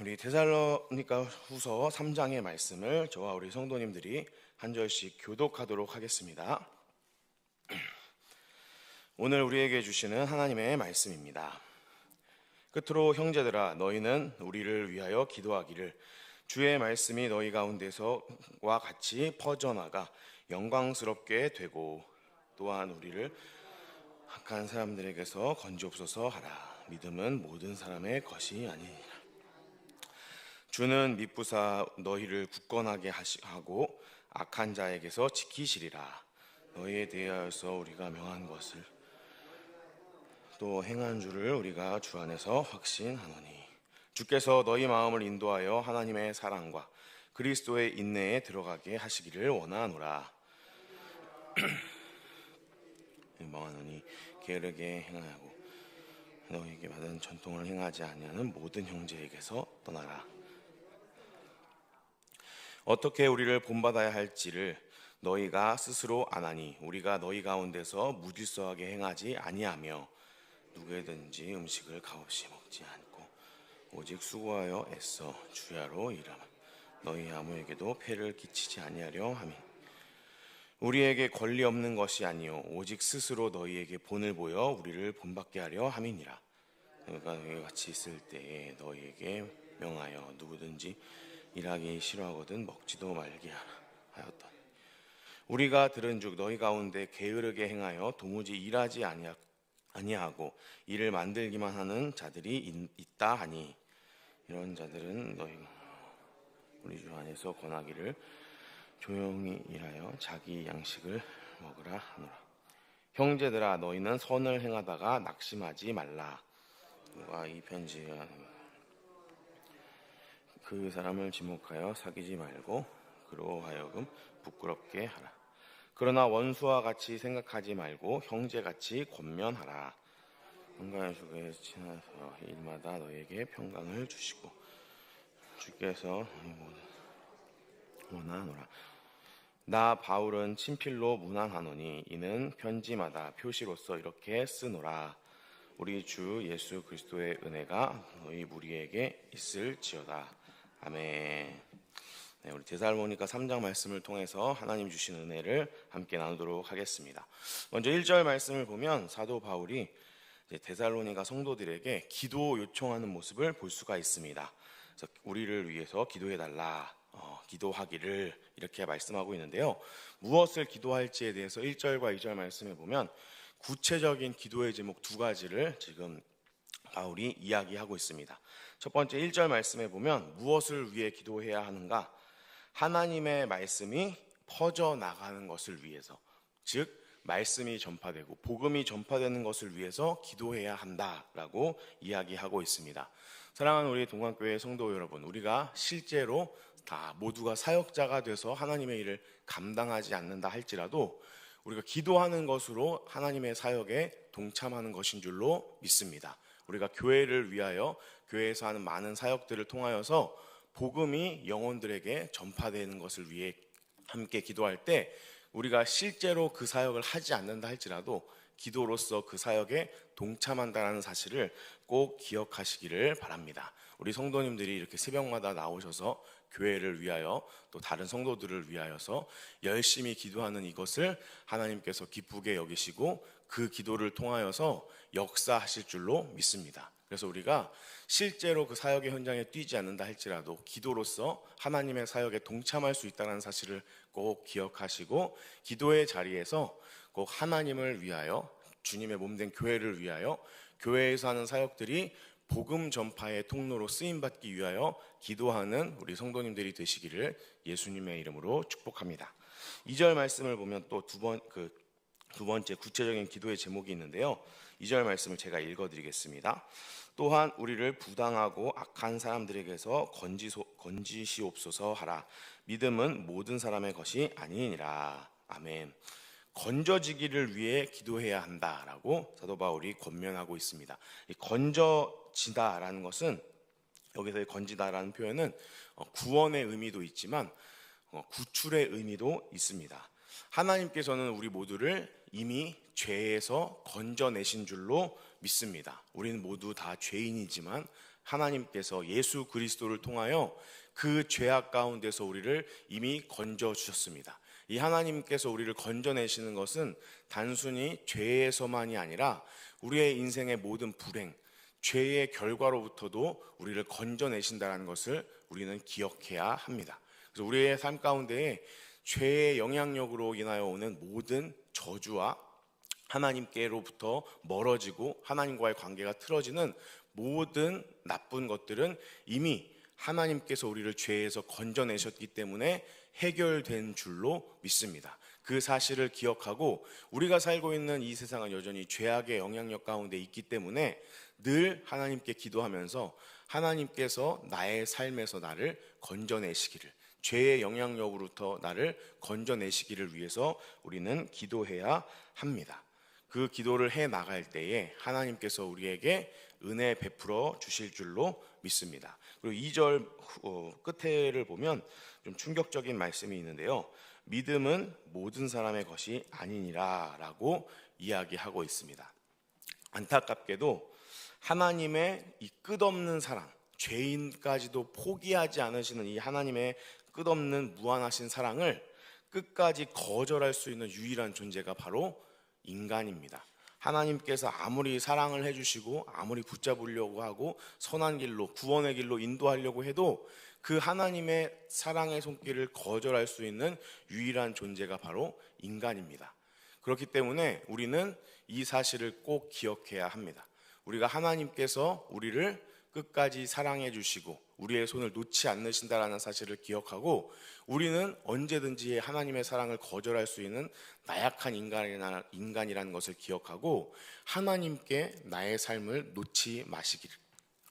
우리 데살로니가 후서 3장의 말씀을 저와 우리 성도님들이 한 절씩 교독하도록 하겠습니다. 오늘 우리에게 주시는 하나님의 말씀입니다. 끝으로 형제들아, 너희는 우리를 위하여 기도하기를, 주의 말씀이 너희 가운데서와 같이 퍼져나가 영광스럽게 되고, 또한 우리를 악한 사람들에게서 건지옵소서 하라. 믿음은 모든 사람의 것이 아니니라. 주는 미쁘사 너희를 굳건하게 하고 악한 자에게서 지키시리라. 너희에 대하여서 우리가 명한 것을 또 행한 줄을 우리가 주 안에서 확신하노니, 주께서 너희 마음을 인도하여 하나님의 사랑과 그리스도의 인내에 들어가게 하시기를 원하노라. 명하노니 게으르게 행하고 너희에게 받은 전통을 행하지 아니하는 모든 형제에게서 떠나라. 어떻게 우리를 본받아야 할지를 너희가 스스로 아나니, 우리가 너희 가운데서 무질서하게 행하지 아니하며 누구든지 음식을 값없이 먹지 않고 오직 수고하여 애써 주야로 일하며 너희 아무에게도 폐를 끼치지 아니하려 함이, 우리에게 권리 없는 것이 아니요 오직 스스로 너희에게 본을 보여 우리를 본받게 하려 함이니라. 너희가 너희 같이 있을 때에 너희에게 명하여 누구든지 일하기 싫어하거든 먹지도 말게 하였더니, 우리가 들은즉 너희 가운데 게으르게 행하여 도무지 일하지 아니하고 일을 만들기만 하는 자들이 있다 하니, 이런 자들은 너희 우리 주 안에서 권하기를 조용히 일하여 자기 양식을 먹으라 하노라. 형제들아, 너희는 선을 행하다가 낙심하지 말라. 누가 이 편지에 그 사람을 지목하여 사귀지 말고 그로 하여금 부끄럽게 하라. 그러나 원수와 같이 생각하지 말고 형제같이 권면하라. 평강의 주께 지나서 일마다 너에게 평강을 주시고 주께서 원하노라. 나 바울은 친필로 문안하노니 이는 편지마다 표시로서 이렇게 쓰노라. 우리 주 예수 그리스도의 은혜가 너희 무리에게 있을지어다. 아멘. 네, 우리 데살로니가 3장 말씀을 통해서 하나님 주신 은혜를 함께 나누도록 하겠습니다. 먼저 1절 말씀을 보면 사도 바울이 데살로니가 성도들에게 기도 요청하는 모습을 볼 수가 있습니다. 그래서 우리를 위해서 기도해달라, 기도하기를 이렇게 말씀하고 있는데요. 무엇을 기도할지에 대해서 1절과 2절 말씀에 보면 구체적인 기도의 제목 두 가지를 지금 바울이 이야기하고 있습니다. 첫 번째 1절 말씀에 보면 무엇을 위해 기도해야 하는가? 하나님의 말씀이 퍼져나가는 것을 위해서, 즉 말씀이 전파되고 복음이 전파되는 것을 위해서 기도해야 한다라고 이야기하고 있습니다. 사랑하는 우리 동관교회 성도 여러분, 우리가 실제로 다 모두가 사역자가 돼서 하나님의 일을 감당하지 않는다 할지라도 우리가 기도하는 것으로 하나님의 사역에 동참하는 것인 줄로 믿습니다. 우리가 교회를 위하여 교회에서 하는 많은 사역들을 통하여서 복음이 영혼들에게 전파되는 것을 위해 함께 기도할 때 우리가 실제로 그 사역을 하지 않는다 할지라도 기도로서 그 사역에 동참한다는 사실을 꼭 기억하시기를 바랍니다. 우리 성도님들이 이렇게 새벽마다 나오셔서 교회를 위하여 또 다른 성도들을 위하여서 열심히 기도하는 이것을 하나님께서 기쁘게 여기시고 그 기도를 통하여서 역사하실 줄로 믿습니다. 그래서 우리가 실제로 그 사역의 현장에 뛰지 않는다 할지라도 기도로서 하나님의 사역에 동참할 수 있다는 사실을 꼭 기억하시고 기도의 자리에서 꼭 하나님을 위하여, 주님의 몸된 교회를 위하여, 교회에서 하는 사역들이 복음 전파의 통로로 쓰임받기 위하여 기도하는 우리 성도님들이 되시기를 예수님의 이름으로 축복합니다. 2절 말씀을 보면 또 두 번째 구체적인 기도의 제목이 있는데요. 2절 말씀을 제가 읽어드리겠습니다. 또한 우리를 부당하고 악한 사람들에게서 건지시옵소서 하라. 믿음은 모든 사람의 것이 아니니라. 아멘. 건져지기를 위해 기도해야 한다라고 사도 바울이 권면하고 있습니다. 이 건져지다라는 것은, 여기서의 건지다라는 표현은 구원의 의미도 있지만 구출의 의미도 있습니다. 하나님께서는 우리 모두를 이미 죄에서 건져내신 줄로 믿습니다. 우리는 모두 다 죄인이지만 하나님께서 예수 그리스도를 통하여 그 죄악 가운데서 우리를 이미 건져 주셨습니다. 이 하나님께서 우리를 건져내시는 것은 단순히 죄에서만이 아니라 우리의 인생의 모든 불행, 죄의 결과로부터도 우리를 건져내신다는 것을 우리는 기억해야 합니다. 그래서 우리의 삶 가운데에 죄의 영향력으로 인하여 오는 모든 저주와 하나님께로부터 멀어지고 하나님과의 관계가 틀어지는 모든 나쁜 것들은 이미 하나님께서 우리를 죄에서 건져내셨기 때문에 해결된 줄로 믿습니다. 그 사실을 기억하고 우리가 살고 있는 이 세상은 여전히 죄악의 영향력 가운데 있기 때문에 늘 하나님께 기도하면서 하나님께서 나의 삶에서 나를 건져내시기를, 죄의 영향력으로부터 나를 건져내시기를 위해서 우리는 기도해야 합니다. 그 기도를 해 나갈 때에 하나님께서 우리에게 은혜 베풀어 주실 줄로 믿습니다. 그리고 2절 끝에를 보면 좀 충격적인 말씀이 있는데요. 믿음은 모든 사람의 것이 아니니라 라고 이야기하고 있습니다. 안타깝게도 하나님의 이 끝없는 사랑, 죄인까지도 포기하지 않으시는 이 하나님의 끝없는 무한하신 사랑을 끝까지 거절할 수 있는 유일한 존재가 바로 인간입니다. 하나님께서 아무리 사랑을 해주시고 아무리 붙잡으려고 하고 선한 길로, 구원의 길로 인도하려고 해도 그 하나님의 사랑의 손길을 거절할 수 있는 유일한 존재가 바로 인간입니다. 그렇기 때문에 우리는 이 사실을 꼭 기억해야 합니다. 우리가 하나님께서 우리를 끝까지 사랑해 주시고 우리의 손을 놓지 않으신다라는 사실을 기억하고 우리는 언제든지 하나님의 사랑을 거절할 수 있는 나약한 인간이라는 것을 기억하고 하나님께 나의 삶을 놓지 마시기를,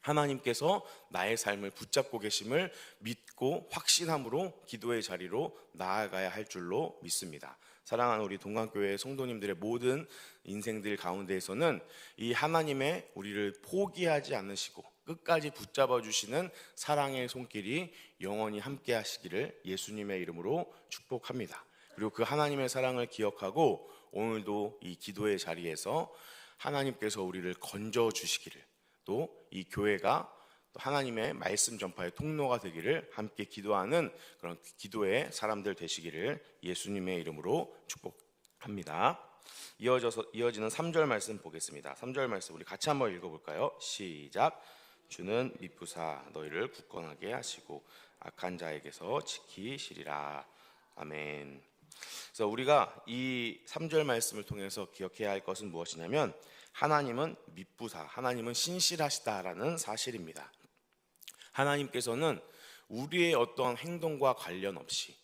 하나님께서 나의 삶을 붙잡고 계심을 믿고 확신함으로 기도의 자리로 나아가야 할 줄로 믿습니다. 사랑하는 우리 동강교회 성도님들의 모든 인생들 가운데에서는 이 하나님의 우리를 포기하지 않으시고 끝까지 붙잡아 주시는 사랑의 손길이 영원히 함께 하시기를 예수님의 이름으로 축복합니다. 그리고 그 하나님의 사랑을 기억하고 오늘도 이 기도의 자리에서 하나님께서 우리를 건져 주시기를, 또 이 교회가 또 하나님의 말씀 전파의 통로가 되기를 함께 기도하는 그런 기도의 사람들 되시기를 예수님의 이름으로 축복합니다. 이어지는 3절 말씀 보겠습니다. 3절 말씀 우리 같이 한번 읽어볼까요? 시작. 주는 미쁘사 너희를 굳건하게 하시고 악한 자에게서 지키시리라. 아멘. 그래서 우리가 이 3절 말씀을 통해서 기억해야 할 것은 무엇이냐면 하나님은 미쁘사, 하나님은 신실하시다라는 사실입니다. 하나님께서는 우리의 어떠한 행동과 관련 없이,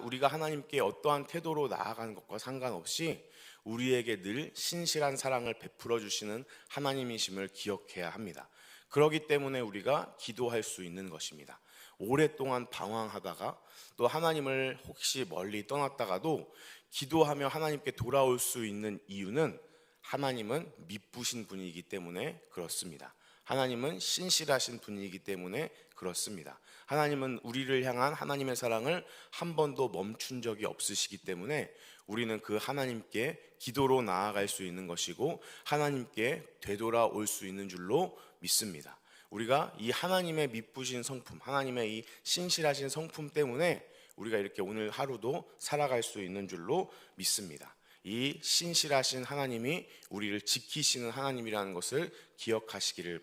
우리가 하나님께 어떠한 태도로 나아가는 것과 상관없이 우리에게 늘 신실한 사랑을 베풀어 주시는 하나님이심을 기억해야 합니다. 그렇기 때문에 우리가 기도할 수 있는 것입니다. 오랫동안 방황하다가 또 하나님을 혹시 멀리 떠났다가도 기도하며 하나님께 돌아올 수 있는 이유는 하나님은 미쁘신 분이기 때문에 그렇습니다. 하나님은 신실하신 분이기 때문에 그렇습니다. 하나님은 우리를 향한 하나님의 사랑을 한 번도 멈춘 적이 없으시기 때문에 우리는 그 하나님께 기도로 나아갈 수 있는 것이고 하나님께 되돌아올 수 있는 줄로 믿습니다. 우리가 이 하나님의 미쁘신 성품, 하나님의 이 신실하신 성품 때문에 우리가 이렇게 오늘 하루도 살아갈 수 있는 줄로 믿습니다. 이 신실하신 하나님이 우리를 지키시는 하나님이라는 것을 기억하시기를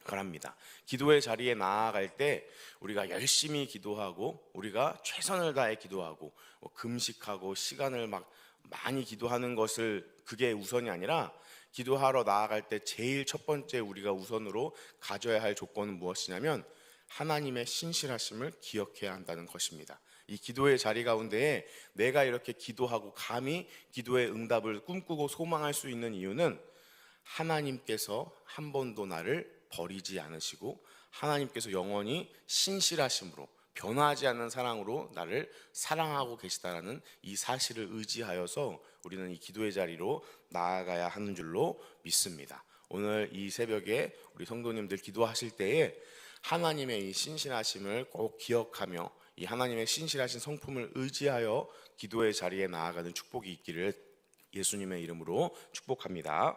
바랍니다. 기도의 자리에 나아갈 때 우리가 열심히 기도하고 우리가 최선을 다해 기도하고 금식하고 시간을 많이 기도하는 것을 그게 우선이 아니라 기도하러 나아갈 때 제일 첫 번째 우리가 우선으로 가져야 할 조건은 무엇이냐면 하나님의 신실하심을 기억해야 한다는 것입니다. 이 기도의 자리 가운데에 내가 이렇게 기도하고 감히 기도의 응답을 꿈꾸고 소망할 수 있는 이유는 하나님께서 한 번도 나를 버리지 않으시고 하나님께서 영원히 신실하심으로 변화하지 않는 사랑으로 나를 사랑하고 계시다라는 이 사실을 의지하여서 우리는 이 기도의 자리로 나아가야 하는 줄로 믿습니다. 오늘 이 새벽에 우리 성도님들 기도하실 때에 하나님의 이 신실하심을 꼭 기억하며 이 하나님의 신실하신 성품을 의지하여 기도의 자리에 나아가는 축복이 있기를 예수님의 이름으로 축복합니다.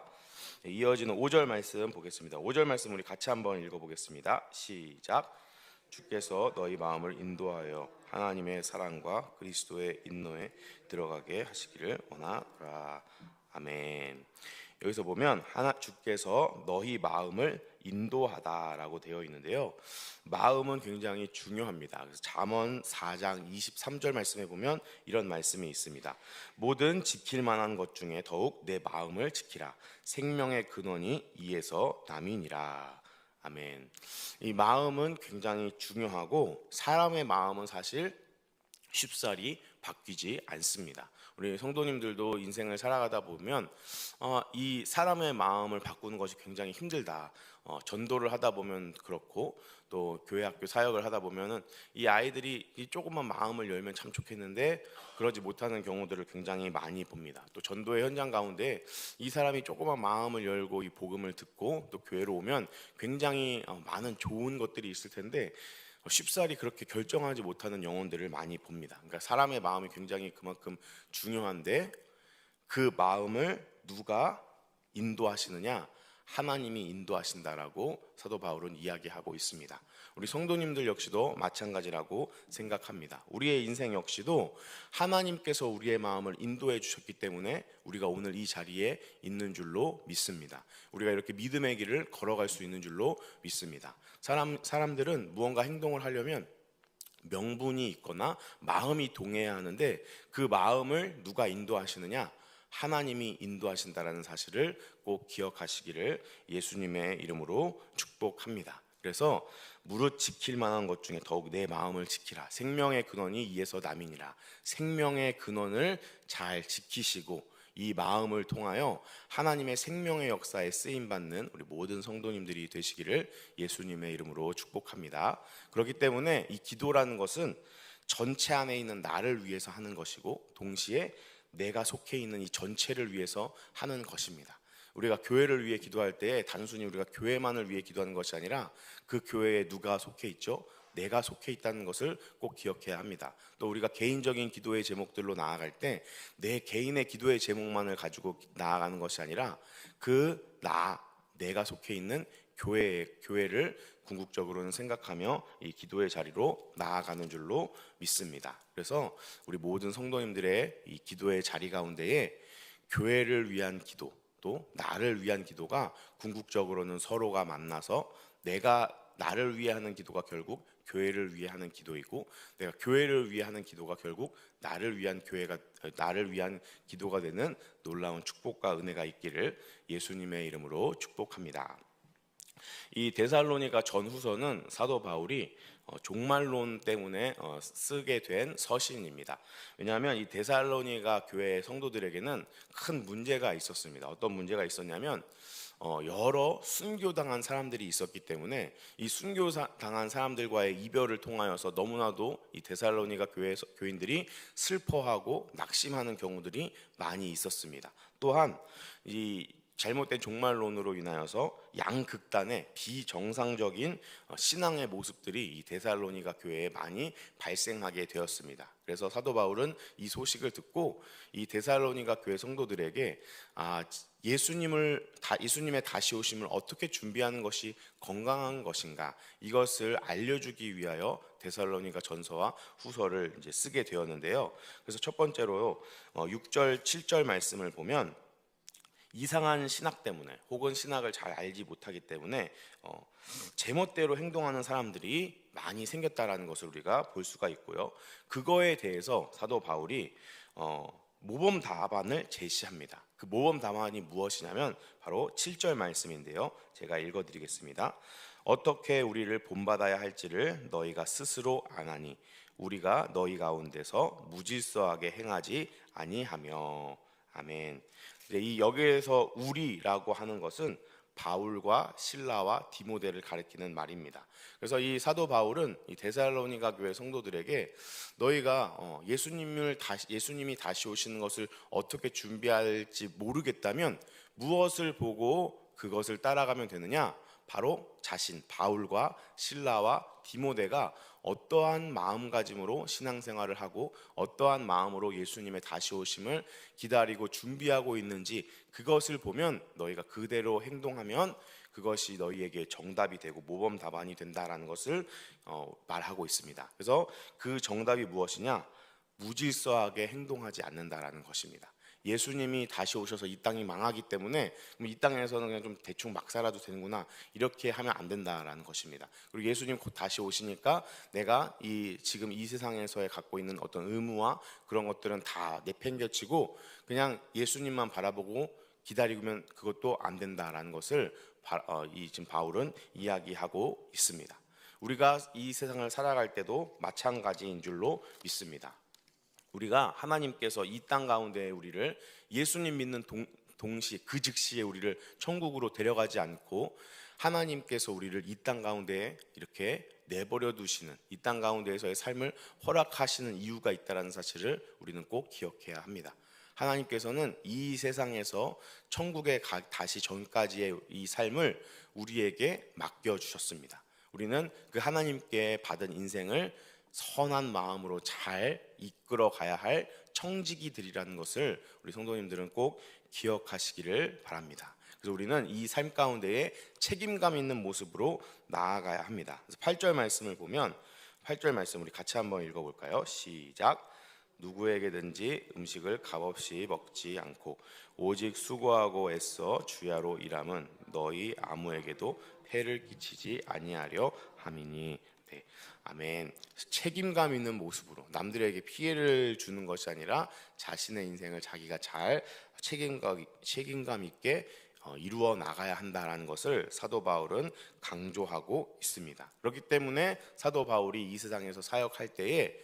이어지는 5절 말씀 보겠습니다. 5절 말씀 우리 같이 한번 읽어보겠습니다. 시작. 주께서 너희 마음을 인도하여 하나님의 사랑과 그리스도의 인노에 들어가게 하시기를 원하노라. 아멘. 여기서 보면 주께서 너희 마음을 인도하다라고 되어 있는데요. 마음은 굉장히 중요합니다. 그래서 잠언 4장 23절 말씀에 보면 이런 말씀이 있습니다. 모든 지킬 만한 것 중에 더욱 내 마음을 지키라. 생명의 근원이 이에서 남이니라. 아멘. 이 마음은 굉장히 중요하고 사람의 마음은 사실 쉽사리 바뀌지 않습니다. 우리 성도님들도 인생을 살아가다 보면 이 사람의 마음을 바꾸는 것이 굉장히 힘들다. 전도를 하다 보면 그렇고 또 교회 학교 사역을 하다 보면은 이 아이들이 이 조금만 마음을 열면 참 좋겠는데 그러지 못하는 경우들을 굉장히 많이 봅니다. 또 전도의 현장 가운데 이 사람이 조금만 마음을 열고 이 복음을 듣고 또 교회로 오면 굉장히 많은 좋은 것들이 있을 텐데 쉽사리 그렇게 결정하지 못하는 영혼들을 많이 봅니다. 그러니까 사람의 마음이 굉장히 그만큼 중요한데 그 마음을 누가 인도하시느냐? 하나님이 인도하신다라고 사도 바울은 이야기하고 있습니다. 우리 성도님들 역시도 마찬가지라고 생각합니다. 우리의 인생 역시도 하나님께서 우리의 마음을 인도해 주셨기 때문에 우리가 오늘 이 자리에 있는 줄로 믿습니다. 우리가 이렇게 믿음의 길을 걸어갈 수 있는 줄로 믿습니다. 사람들은 무언가 행동을 하려면 명분이 있거나 마음이 동해야 하는데 그 마음을 누가 인도하시느냐? 하나님이 인도하신다라는 사실을 꼭 기억하시기를 예수님의 이름으로 축복합니다. 그래서 무릇 지킬 만한 것 중에 더욱 내 마음을 지키라. 생명의 근원이 이에서 남이니라. 생명의 근원을 잘 지키시고 이 마음을 통하여 하나님의 생명의 역사에 쓰임받는 우리 모든 성도님들이 되시기를 예수님의 이름으로 축복합니다. 그렇기 때문에 이 기도라는 것은 전체 안에 있는 나를 위해서 하는 것이고 동시에 내가 속해 있는 이 전체를 위해서 하는 것입니다. 우리가 교회를 위해 기도할 때 단순히 우리가 교회만을 위해 기도하는 것이 아니라 그 교회에 누가 속해 있죠? 내가 속해 있다는 것을 꼭 기억해야 합니다. 또 우리가 개인적인 기도의 제목들로 나아갈 때 내 개인의 기도의 제목만을 가지고 나아가는 것이 아니라 내가 속해 있는 교회를 궁극적으로는 생각하며 이 기도의 자리로 나아가는 줄로 믿습니다. 그래서 우리 모든 성도님들의 이 기도의 자리 가운데에 교회를 위한 기도 또 나를 위한 기도가 궁극적으로는 서로가 만나서 내가 나를 위해 하는 기도가 결국 교회를 위해 하는 기도이고 내가 교회를 위해 하는 기도가 결국 나를 위한 기도가 되는 놀라운 축복과 은혜가 있기를 예수님의 이름으로 축복합니다. 이 데살로니가 전후서는 사도 바울이 종말론 때문에 쓰게 된 서신입니다. 왜냐하면 이 데살로니가 교회 성도들에게는 큰 문제가 있었습니다. 어떤 문제가 있었냐면 여러 순교당한 사람들이 있었기 때문에 이 순교당한 사람들과의 이별을 통하여서 너무나도 이 데살로니가 교인들이 슬퍼하고 낙심하는 경우들이 많이 있었습니다. 또한 이 잘못된 종말론으로 인하여서 양극단의 비정상적인 신앙의 모습들이 이 데살로니가 교회에 많이 발생하게 되었습니다. 그래서 사도 바울은 이 소식을 듣고 이 데살로니가 교회 성도들에게 예수님의 다시 오심을 어떻게 준비하는 것이 건강한 것인가 이것을 알려주기 위하여 데살로니가 전서와 후서를 이제 쓰게 되었는데요. 그래서 첫 번째로 6절 7절 말씀을 보면 이상한 신학 때문에 혹은 신학을 잘 알지 못하기 때문에 제멋대로 행동하는 사람들이 많이 생겼다라는 것을 우리가 볼 수가 있고요. 그거에 대해서 사도 바울이 모범 답안을 제시합니다. 그 모범 답안이 무엇이냐면 바로 7절 말씀인데요. 제가 읽어드리겠습니다. 어떻게 우리를 본받아야 할지를 너희가 스스로 아나니 우리가 너희 가운데서 무질서하게 행하지 아니하며. 아멘. 이 여기에서 우리라고 하는 것은 바울과 실라와 디모데를 가리키는 말입니다. 그래서 이 사도 바울은 이 데살로니가 교회 성도들에게 너희가 예수님이 다시 오시는 것을 어떻게 준비할지 모르겠다면 무엇을 보고 그것을 따라가면 되느냐? 바로 자신 바울과 실라와 디모데가 어떠한 마음가짐으로 신앙생활을 하고 어떠한 마음으로 예수님의 다시 오심을 기다리고 준비하고 있는지 그것을 보면 너희가 그대로 행동하면 그것이 너희에게 정답이 되고 모범 답안이 된다라는 것을 말하고 있습니다. 그래서 그 정답이 무엇이냐? 무질서하게 행동하지 않는다라는 것입니다. 예수님이 다시 오셔서 이 땅이 망하기 때문에 이 땅에서는 그냥 좀 대충 막 살아도 되는구나 이렇게 하면 안 된다라는 것입니다. 그리고 예수님 곧 다시 오시니까 내가 지금 이 세상에서의 갖고 있는 어떤 의무와 그런 것들은 다 내팽개치고 그냥 예수님만 바라보고 기다리면 그것도 안 된다라는 것을 지금 바울은 이야기하고 있습니다. 우리가 이 세상을 살아갈 때도 마찬가지인 줄로 믿습니다. 우리가 하나님께서 이 땅 가운데 우리를 예수님 믿는 동시에 그 즉시에 우리를 천국으로 데려가지 않고 하나님께서 우리를 이 땅 가운데 이렇게 내버려 두시는 이 땅 가운데에서의 삶을 허락하시는 이유가 있다는 사실을 우리는 꼭 기억해야 합니다. 하나님께서는 이 세상에서 천국에 다시 전까지의 이 삶을 우리에게 맡겨주셨습니다. 우리는 그 하나님께 받은 인생을 선한 마음으로 잘 이끌어 가야 할 청지기들이라는 것을 우리 성도님들은 꼭 기억하시기를 바랍니다. 그래서 우리는 이 삶 가운데에 책임감 있는 모습으로 나아가야 합니다. 그래서 8절 말씀을 보면 8절 말씀 우리 같이 한번 읽어볼까요? 시작. 누구에게든지 음식을 값없이 먹지 않고 오직 수고하고 애써 주야로 일함은 너희 아무에게도 폐를 끼치지 아니하려 함이니. 네, 아멘. 책임감 있는 모습으로 남들에게 피해를 주는 것이 아니라 자신의 인생을 자기가 잘 책임감 있게 이루어 나가야 한다라는 것을 사도 바울은 강조하고 있습니다. 그렇기 때문에 사도 바울이 이 세상에서 사역할 때에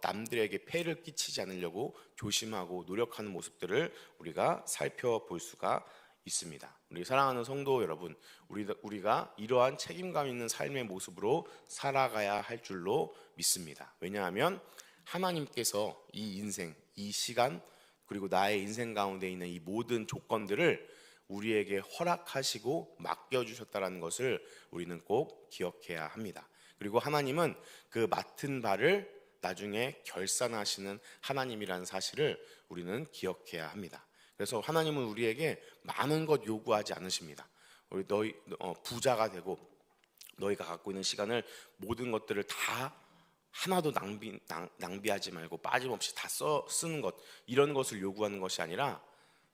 남들에게 폐를 끼치지 않으려고 조심하고 노력하는 모습들을 우리가 살펴볼 수가 있습니다. 우리 사랑하는 성도 여러분, 우리가 이러한 책임감 있는 삶의 모습으로 살아가야 할 줄로 믿습니다. 왜냐하면 하나님께서 이 인생, 이 시간 그리고 나의 인생 가운데 있는 이 모든 조건들을 우리에게 허락하시고 맡겨주셨다는 것을 우리는 꼭 기억해야 합니다. 그리고 하나님은 그 맡은 바를 나중에 결산하시는 하나님이라는 사실을 우리는 기억해야 합니다. 그래서 하나님은 우리에게 많은 것 요구하지 않으십니다. 너희 부자가 되고 너희가 갖고 있는 시간을 모든 것들을 다 하나도 낭비하지 말고 빠짐없이 다 쓰는 것 이런 것을 요구하는 것이 아니라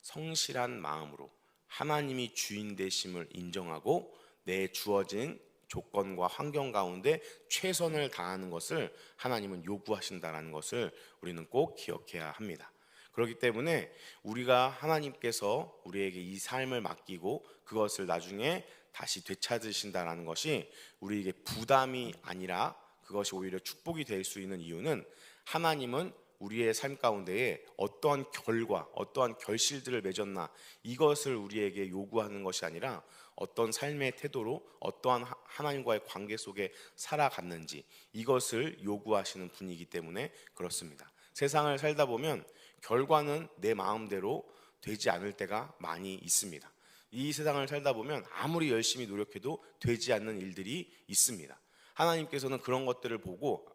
성실한 마음으로 하나님이 주인 되심을 인정하고 내 주어진 조건과 환경 가운데 최선을 다하는 것을 하나님은 요구하신다는 것을 우리는 꼭 기억해야 합니다. 그렇기 때문에 우리가 하나님께서 우리에게 이 삶을 맡기고 그것을 나중에 다시 되찾으신다는 것이 우리에게 부담이 아니라 그것이 오히려 축복이 될 수 있는 이유는 하나님은 우리의 삶 가운데에 어떠한 결과, 어떠한 결실들을 맺었나 이것을 우리에게 요구하는 것이 아니라 어떤 삶의 태도로 어떠한 하나님과의 관계 속에 살아갔는지 이것을 요구하시는 분이기 때문에 그렇습니다. 세상을 살다 보면 결과는 내 마음대로 되지 않을 때가 많이 있습니다. 이 세상을 살다 보면 아무리 열심히 노력해도 되지 않는 일들이 있습니다. 하나님께서는 그런 것들을 보고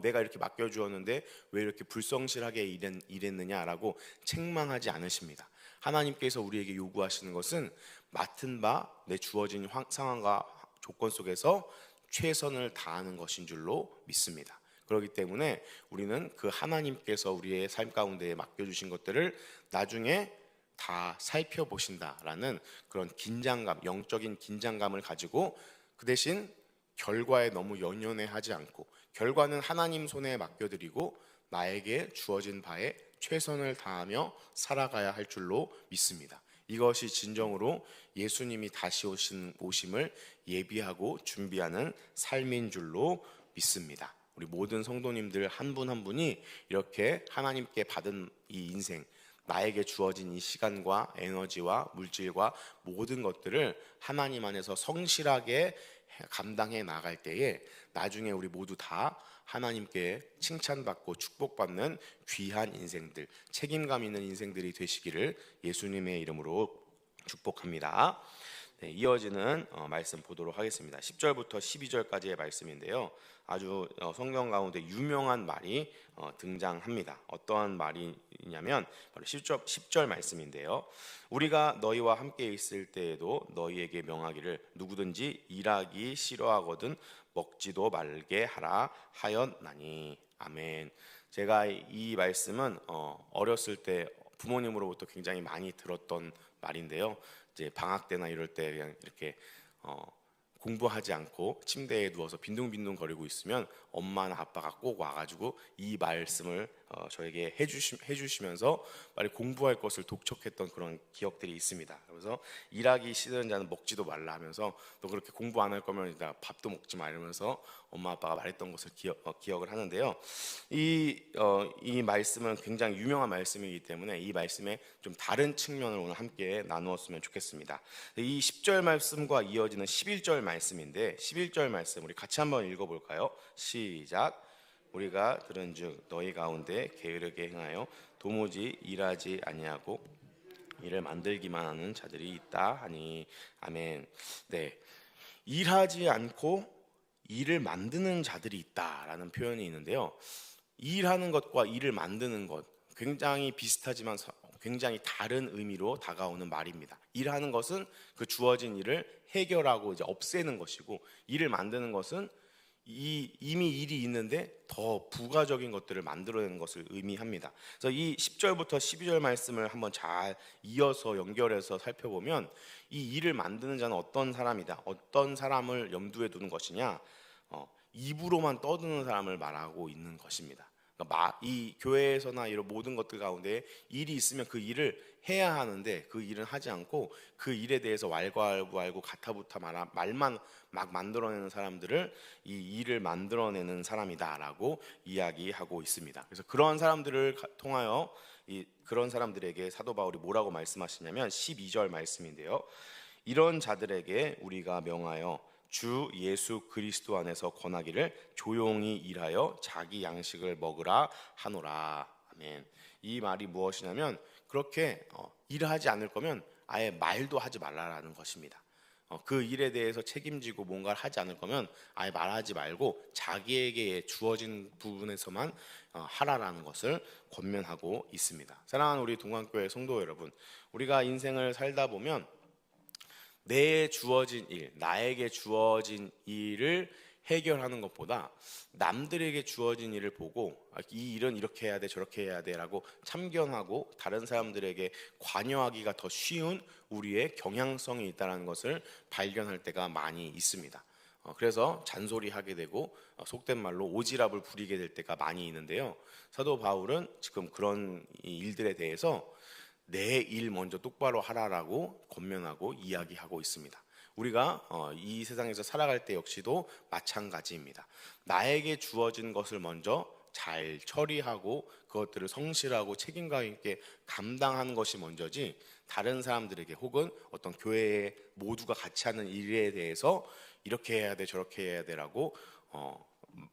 내가 이렇게 맡겨주었는데 왜 이렇게 불성실하게 일했느냐라고 책망하지 않으십니다. 하나님께서 우리에게 요구하시는 것은 맡은 바 내 주어진 상황과 조건 속에서 최선을 다하는 것인 줄로 믿습니다. 그렇기 때문에 우리는 그 하나님께서 우리의 삶 가운데 맡겨주신 것들을 나중에 다 살펴보신다라는 그런 긴장감, 영적인 긴장감을 가지고 그 대신 결과에 너무 연연해하지 않고 결과는 하나님 손에 맡겨드리고 나에게 주어진 바에 최선을 다하며 살아가야 할 줄로 믿습니다. 이것이 진정으로 예수님이 다시 오심을 예비하고 준비하는 삶인 줄로 믿습니다. 우리 모든 성도님들 한 분 한 분이 이렇게 하나님께 받은 이 인생, 나에게 주어진 이 시간과 에너지와 물질과 모든 것들을 하나님 안에서 성실하게 감당해 나갈 때에 나중에 우리 모두 다 하나님께 칭찬받고 축복받는 귀한 인생들, 책임감 있는 인생들이 되시기를 예수님의 이름으로 축복합니다. 네, 이어지는 말씀 보도록 하겠습니다. 10절부터 12절까지의 말씀인데요. 아주 성경 가운데 유명한 말이 등장합니다. 어떠한 말이냐면 바로 10절 말씀인데요. 우리가 너희와 함께 있을 때에도 너희에게 명하기를 누구든지 일하기 싫어하거든 먹지도 말게 하라 하였나니. 아멘. 제가 이 말씀은 어렸을 때 부모님으로부터 굉장히 많이 들었던 말인데요. 이제 방학 때나 이럴 때 그냥 이렇게 공부하지 않고 침대에 누워서 빈둥빈둥 거리고 있으면 엄마나 아빠가 꼭 와가지고 이 말씀을 저에게 해주시면서 빨리 공부할 것을 독촉했던 그런 기억들이 있습니다. 그래서 일하기 싫은 자는 먹지도 말라 하면서 너 그렇게 공부 안 할 거면 나 밥도 먹지 마 이러면서 엄마 아빠가 말했던 것을 기억을 하는데요. 이 말씀은 굉장히 유명한 말씀이기 때문에 이 말씀의 좀 다른 측면을 오늘 함께 나누었으면 좋겠습니다. 이 10절 말씀과 이어지는 11절 말씀인데 11절 말씀 우리 같이 한번 읽어볼까요? 시작. 우리가 들은즉 너희 가운데 게으르게 행하여 도무지 일하지 아니하고 일을 만들기만 하는 자들이 있다 하니. 아멘. 네, 일하지 않고 일을 만드는 자들이 있다라는 표현이 있는데요. 일하는 것과 일을 만드는 것 굉장히 비슷하지만 굉장히 다른 의미로 다가오는 말입니다. 일하는 것은 그 주어진 일을 해결하고 이제 없애는 것이고, 일을 만드는 것은 이미 일이 있는데 더 부가적인 것들을 만들어내는 것을 의미합니다. 그래서 이 10절부터 12절 말씀을 한번 잘 이어서 연결해서 살펴보면 이 일을 만드는 자는 어떤 사람이다, 어떤 사람을 염두에 두는 것이냐, 입으로만 떠드는 사람을 말하고 있는 것입니다. 그러니까 이 교회에서나 이런 모든 것들 가운데 일이 있으면 그 일을 해야 하는데 그 일은 하지 않고 그 일에 대해서 왈가왈부하고 가타부타 말만 막 만들어내는 사람들을 이 일을 만들어내는 사람이다라고 이야기하고 있습니다. 그래서 그런 사람들을 통하여 그런 사람들에게 사도 바울이 뭐라고 말씀하시냐면 12절 말씀인데요. 이런 자들에게 우리가 명하여 주 예수 그리스도 안에서 권하기를 조용히 일하여 자기 양식을 먹으라 하노라. 아멘. 이 말이 무엇이냐면 그렇게 일하지 않을 거면 아예 말도 하지 말라라는 것입니다. 그 일에 대해서 책임지고 뭔가를 하지 않을 거면 아예 말하지 말고 자기에게 주어진 부분에서만 하라라는 것을 권면하고 있습니다. 사랑하는 우리 동안교회 성도 여러분, 우리가 인생을 살다 보면 나에게 주어진 일을 해결하는 것보다 남들에게 주어진 일을 보고 이 일은 이렇게 해야 돼 저렇게 해야 돼 라고 참견하고 다른 사람들에게 관여하기가 더 쉬운 우리의 경향성이 있다는 것을 발견할 때가 많이 있습니다. 그래서 잔소리하게 되고 속된 말로 오지랖을 부리게 될 때가 많이 있는데요. 사도 바울은 지금 그런 일들에 대해서 내 일 먼저 똑바로 하라라고 권면하고 이야기하고 있습니다. 우리가 이 세상에서 살아갈 때 역시도 마찬가지입니다. 나에게 주어진 것을 먼저 잘 처리하고 그것들을 성실하고 책임감 있게 감당하는 것이 먼저지, 다른 사람들에게 혹은 어떤 교회에 모두가 같이 하는 일에 대해서 이렇게 해야 돼 저렇게 해야 돼라고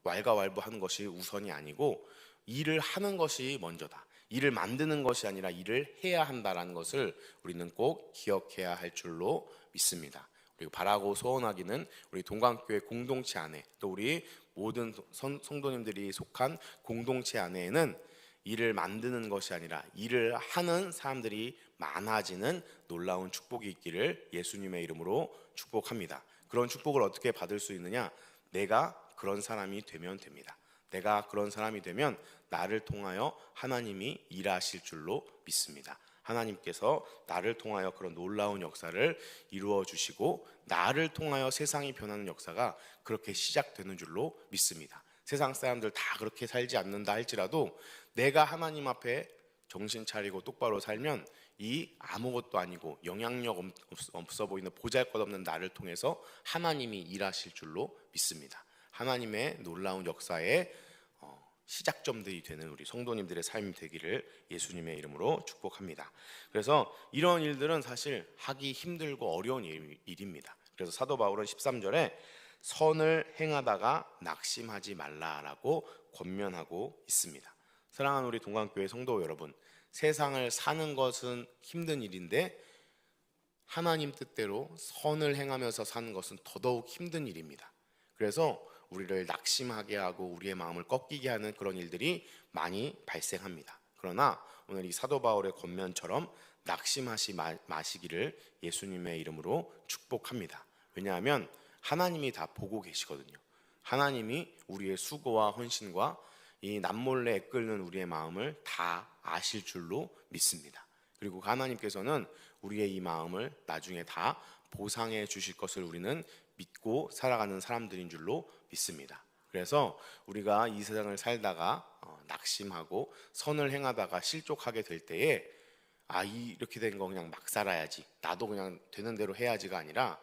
왈가왈부하는 것이 우선이 아니고 일을 하는 것이 먼저다. 일을 만드는 것이 아니라 일을 해야 한다라는 것을 우리는 꼭 기억해야 할 줄로 믿습니다. 그리고 바라고 소원하기는 우리 동강교회 공동체 안에, 또 우리 모든 성도님들이 속한 공동체 안에는 일을 만드는 것이 아니라 일을 하는 사람들이 많아지는 놀라운 축복이 있기를 예수님의 이름으로 축복합니다. 그런 축복을 어떻게 받을 수 있느냐? 내가 그런 사람이 되면 됩니다. 내가 그런 사람이 되면 나를 통하여 하나님이 일하실 줄로 믿습니다. 하나님께서 나를 통하여 그런 놀라운 역사를 이루어 주시고 나를 통하여 세상이 변하는 역사가 그렇게 시작되는 줄로 믿습니다. 세상 사람들 다 그렇게 살지 않는다 할지라도 내가 하나님 앞에 정신 차리고 똑바로 살면 이 아무것도 아니고 영향력 없어 보이는 보잘것없는 나를 통해서 하나님이 일하실 줄로 믿습니다. 하나님의 놀라운 역사의 시작점들이 되는 우리 성도님들의 삶이 되기를 예수님의 이름으로 축복합니다. 그래서 이런 일들은 사실 하기 힘들고 어려운 일입니다. 그래서 사도 바울은 13절에 선을 행하다가 낙심하지 말라라고 권면하고 있습니다. 사랑하는 우리 동강교회 성도 여러분, 세상을 사는 것은 힘든 일인데 하나님 뜻대로 선을 행하면서 사는 것은 더더욱 힘든 일입니다. 그래서 우리를 낙심하게 하고 우리의 마음을 꺾이게 하는 그런 일들이 많이 발생합니다. 그러나 오늘 이 사도 바울의 권면처럼 낙심하지 마시기를 예수님의 이름으로 축복합니다. 왜냐하면 하나님이 다 보고 계시거든요. 하나님이 우리의 수고와 헌신과 이 남몰래 애끓는 우리의 마음을 다 아실 줄로 믿습니다. 그리고 하나님께서는 우리의 이 마음을 나중에 다 보상해 주실 것을 우리는 믿고 살아가는 사람들인 줄로 믿습니다. 그래서 우리가 이 세상을 살다가 낙심하고 선을 행하다가 실족하게 될 때에 이렇게 된 거 그냥 막 살아야지, 나도 그냥 되는 대로 해야지가 아니라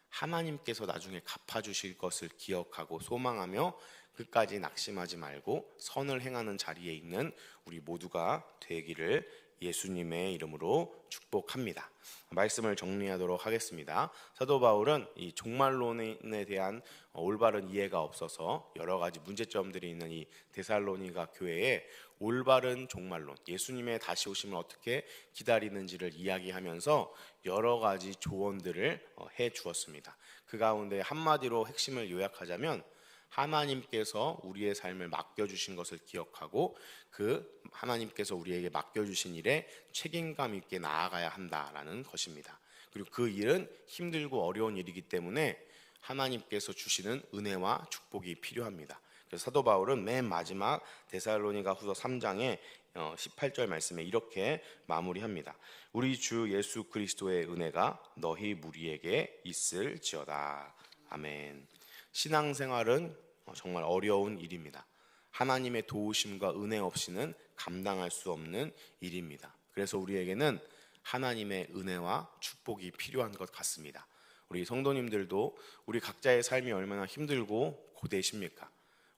하나님께서 나중에 갚아주실 것을 기억하고 소망하며 끝까지 낙심하지 말고 선을 행하는 자리에 있는 우리 모두가 되기를 예수님의 이름으로 축복합니다. 말씀을 정리하도록 하겠습니다. 사도 바울은 이 종말론에 대한 올바른 이해가 없어서 여러 가지 문제점들이 있는 이 데살로니가 교회에 올바른 종말론, 예수님의 다시 오심을 어떻게 기다리는지를 이야기하면서 여러 가지 조언들을 해 주었습니다. 그 가운데 한마디로 핵심을 요약하자면 하나님께서 우리의 삶을 맡겨주신 것을 기억하고 그 하나님께서 우리에게 맡겨주신 일에 책임감 있게 나아가야 한다라는 것입니다. 그리고 그 일은 힘들고 어려운 일이기 때문에 하나님께서 주시는 은혜와 축복이 필요합니다. 그래서 사도 바울은 맨 마지막 데살로니가 후서 3장의 18절 말씀에 이렇게 마무리합니다. 우리 주 예수 그리스도의 은혜가 너희 무리에게 있을지어다. 아멘. 신앙생활은 정말 어려운 일입니다. 하나님의 도우심과 은혜 없이는 감당할 수 없는 일입니다. 그래서 우리에게는 하나님의 은혜와 축복이 필요한 것 같습니다. 우리 성도님들도 우리 각자의 삶이 얼마나 힘들고 고되십니까?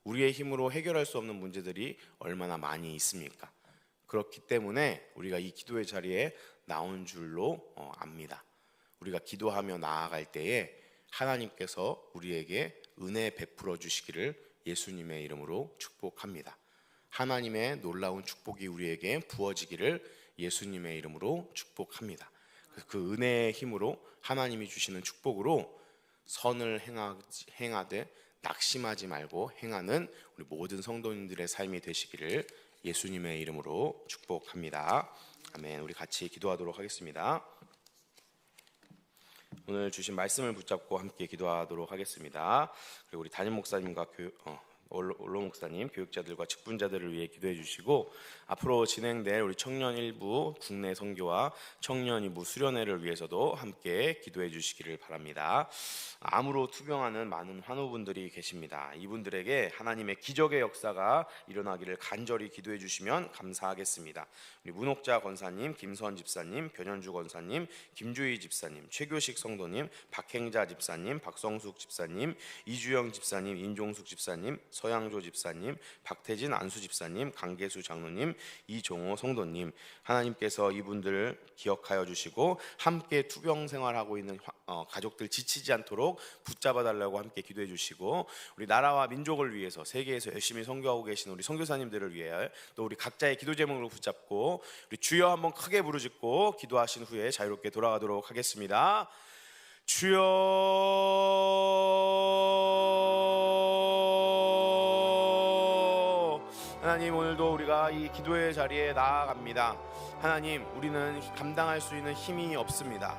우리의 힘으로 해결할 수 없는 문제들이 얼마나 많이 있습니까? 그렇기 때문에 우리가 이 기도의 자리에 나온 줄로 압니다. 우리가 기도하며 나아갈 때에 하나님께서 우리에게 은혜 베풀어 주시기를 예수님의 이름으로 축복합니다. 하나님의 놀라운 축복이 우리에게 부어지기를 예수님의 이름으로 축복합니다. 그 은혜의 힘으로 하나님이 주시는 축복으로 선을 행하되 낙심하지 말고 행하는 우리 모든 성도님들의 삶이 되시기를 예수님의 이름으로 축복합니다. 아멘. 우리 같이 기도하도록 하겠습니다. 오늘 주신 말씀을 붙잡고 함께 기도하도록 하겠습니다. 그리고 우리 담임 목사님과 원로 목사님, 교육자들과 직분자들을 위해 기도해 주시고 앞으로 진행될 우리 청년 일부 국내 선교와 청년 2부 수련회를 위해서도 함께 기도해 주시기를 바랍니다. 암으로 투병하는 많은 환우분들이 계십니다. 이분들에게 하나님의 기적의 역사가 일어나기를 간절히 기도해 주시면 감사하겠습니다. 우리 문옥자 권사님, 김선 집사님, 변현주 권사님, 김주희 집사님, 최교식 성도님, 박행자 집사님, 박성숙 집사님, 이주영 집사님, 인종숙 집사님, 서양조 집사님, 박태진 안수 집사님, 강계수 장로님, 이종호 성도님, 하나님께서 이분들을 기억하여 주시고 함께 투병 생활하고 있는 가족들 지치지 않도록 붙잡아 달라고 함께 기도해 주시고 우리 나라와 민족을 위해서 세계에서 열심히 선교하고 계신 우리 선교사님들을 위해 또 우리 각자의 기도 제목을 붙잡고 우리 주여 한번 크게 부르짖고 기도하신 후에 자유롭게 돌아가도록 하겠습니다. 주여. 하나님, 오늘도 우리가 이 기도의 자리에 나아갑니다. 하나님, 우리는 감당할 수 있는 힘이 없습니다.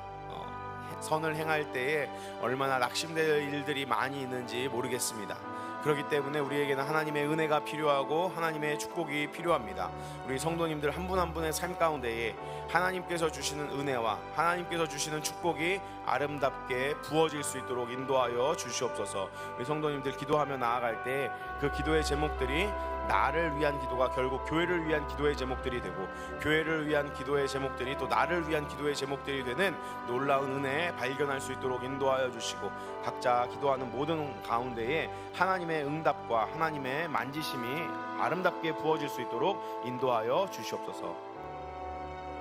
선을 행할 때에 얼마나 낙심될 일들이 많이 있는지 모르겠습니다. 그렇기 때문에 우리에게는 하나님의 은혜가 필요하고 하나님의 축복이 필요합니다. 우리 성도님들 한 분 한 분의 삶 가운데에 하나님께서 주시는 은혜와 하나님께서 주시는 축복이 아름답게 부어질 수 있도록 인도하여 주시옵소서. 우리 성도님들 기도하며 나아갈 때 그 기도의 제목들이 나를 위한 기도가 결국 교회를 위한 기도의 제목들이 되고 교회를 위한 기도의 제목들이 또 나를 위한 기도의 제목들이 되는 놀라운 은혜 발견할 수 있도록 인도하여 주시고 각자 기도하는 모든 가운데에 하나님의 응답과 하나님의 만지심이 아름답게 부어질 수 있도록 인도하여 주시옵소서.